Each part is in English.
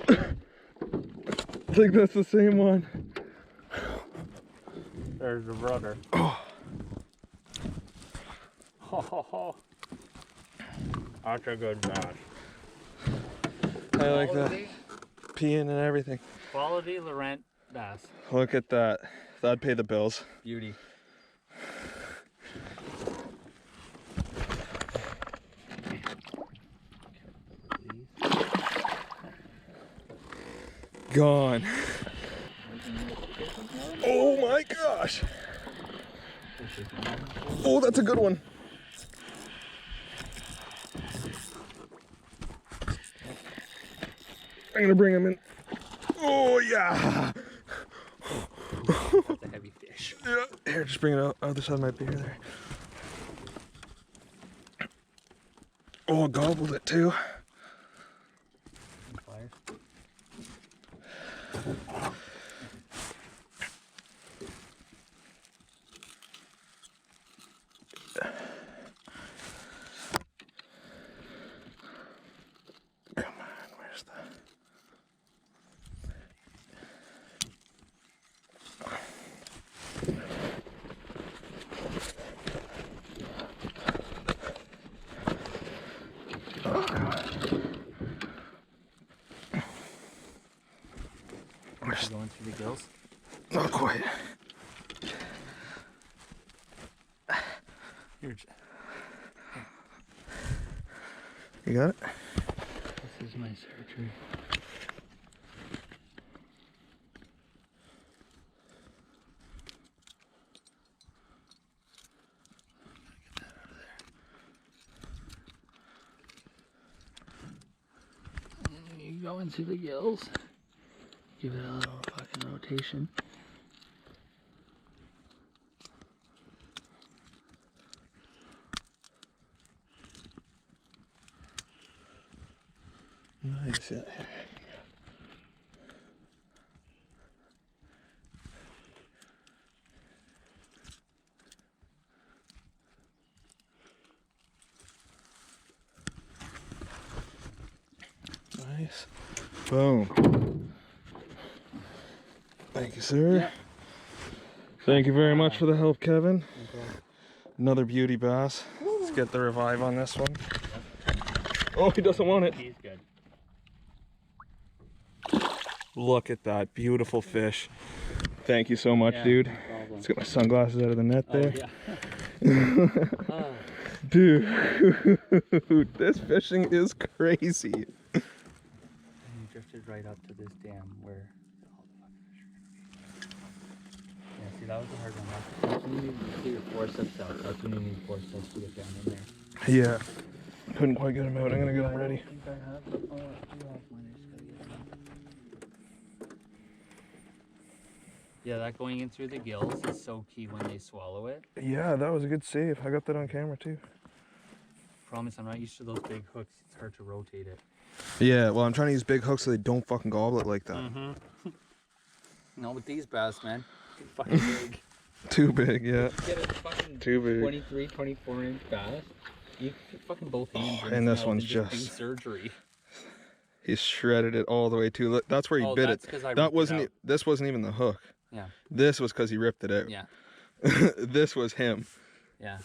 I think that's the same one. There's the brother. Oh. Ho ho ho. That's a good bass. I like that. Peeing and everything. Quality Laurent bass. Look at that. That'd pay the bills. Beauty. Gone. Oh my gosh. Oh, that's a good one. I'm gonna bring him in. Oh yeah. That's a heavy fish. Yeah. Here, just bring it out. Other side might be there. Oh, gobbled it too. Come on, where's the... Oh, God. Where's... Going through the gills? Not quite. You got it? This is my surgery. You go into the gills. Give it a little fucking rotation. Nice, yeah. Nice. Boom. Thank you, sir. Yeah. Thank you very much for the help, Kevin. Okay. Another beauty bass. Let's get the revive on this one. Oh, he doesn't want it. He's good. Look at that beautiful fish. Thank you so much, Yeah, dude. no problem. Let's get my sunglasses out of the net there. Oh, yeah. Dude, this fishing is crazy. And you drifted right up to this dam where all the fucking fish are gonna be. Yeah, see, that was a hard one. That's when you need to get your forceps out. That's when you need forceps to get down in there. Yeah. Couldn't quite get him out. I'm gonna get him ready. I think I have. Oh, I do have one. I just gotta get them out. Yeah, that going in through the gills is so key when they swallow it. Yeah, that was a good save. I got that on camera too. Promise, I'm not used to those big hooks. It's hard to rotate it. Yeah, well, I'm trying to use big hooks so they don't fucking gobble it like that. Mm-hmm. No, with these bass, man, they're fucking big. Too big, yeah. Get a fucking Too big. 23, 24-inch bass. You get fucking both hands. Oh, and this one's do just surgery. He shredded it all the way too. Look, that's where he bit it. That wasn't. This wasn't even the hook. Yeah. This was because he ripped it out. Yeah. This was him. Yeah.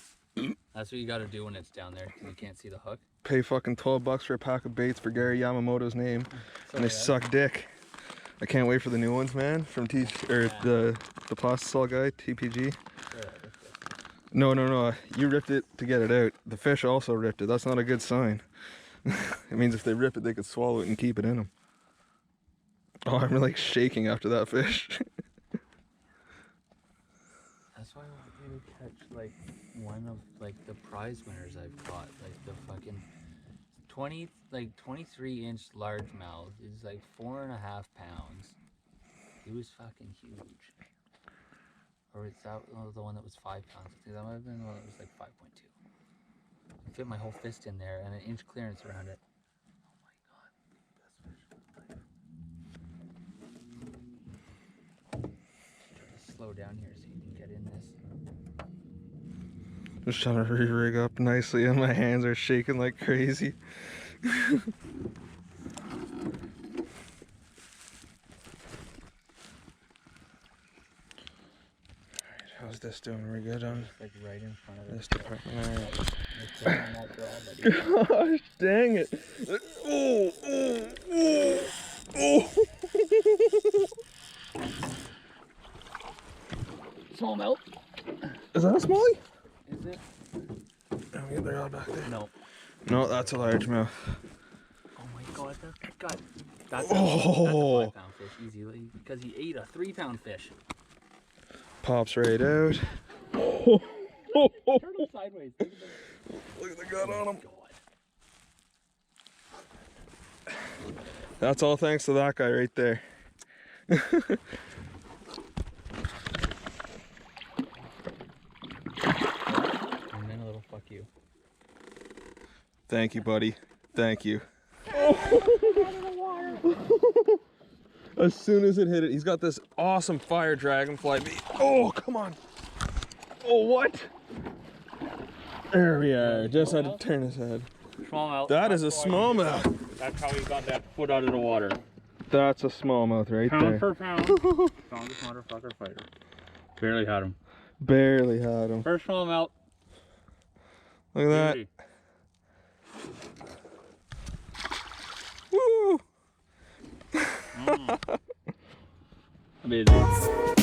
That's what you got to do when it's down there because you can't see the hook. Pay fucking $12 for a pack of baits for Gary Yamamoto's name, and they suck dick. I can't wait for the new ones, man. From the Plastisol guy, TPG. No. You ripped it to get it out. The fish also ripped it. That's not a good sign. It means if they rip it, they could swallow it and keep it in them. Oh, I'm like shaking after that fish. That's why I want you to catch like one of like the prize winners I've caught, like the fucking 23-inch largemouth is like 4.5 pounds. He was fucking huge. Or is that the one that was 5 pounds? I think that might have been the one that was like 5.2. I fit my whole fist in there and an inch clearance around it. Oh my god, best fish of my life. Try to slow down here so you can get in this. Just trying to re-rig up nicely and my hands are shaking like crazy. How's this doing? We're good on Like right in front of this it. department. It's on that draw, buddy. Gosh, dang it. Oh, oh, oh. Smallmouth. Is that a smallie? Is it? Let me get the rod back there. No. No, that's a largemouth. Oh my god, that's a 5-pound fish, easy, because he ate a 3-pound fish. Pops right out. Turn him sideways. Look at the gut on him. God. That's all thanks to that guy right there. And then a little fuck you. Thank you, buddy. Thank you. As soon as it hit it, he's got this awesome fire dragonfly bait. Oh, come on. Oh, what? There we are. Just had to turn his head. Smallmouth. That is a smallmouth. That's how he got that foot out of the water. That's a smallmouth right Pound there. per pound. Strongest motherfucker fighter. Barely had him. Barely had him. First smallmouth. Look at that. Woo! Amazing.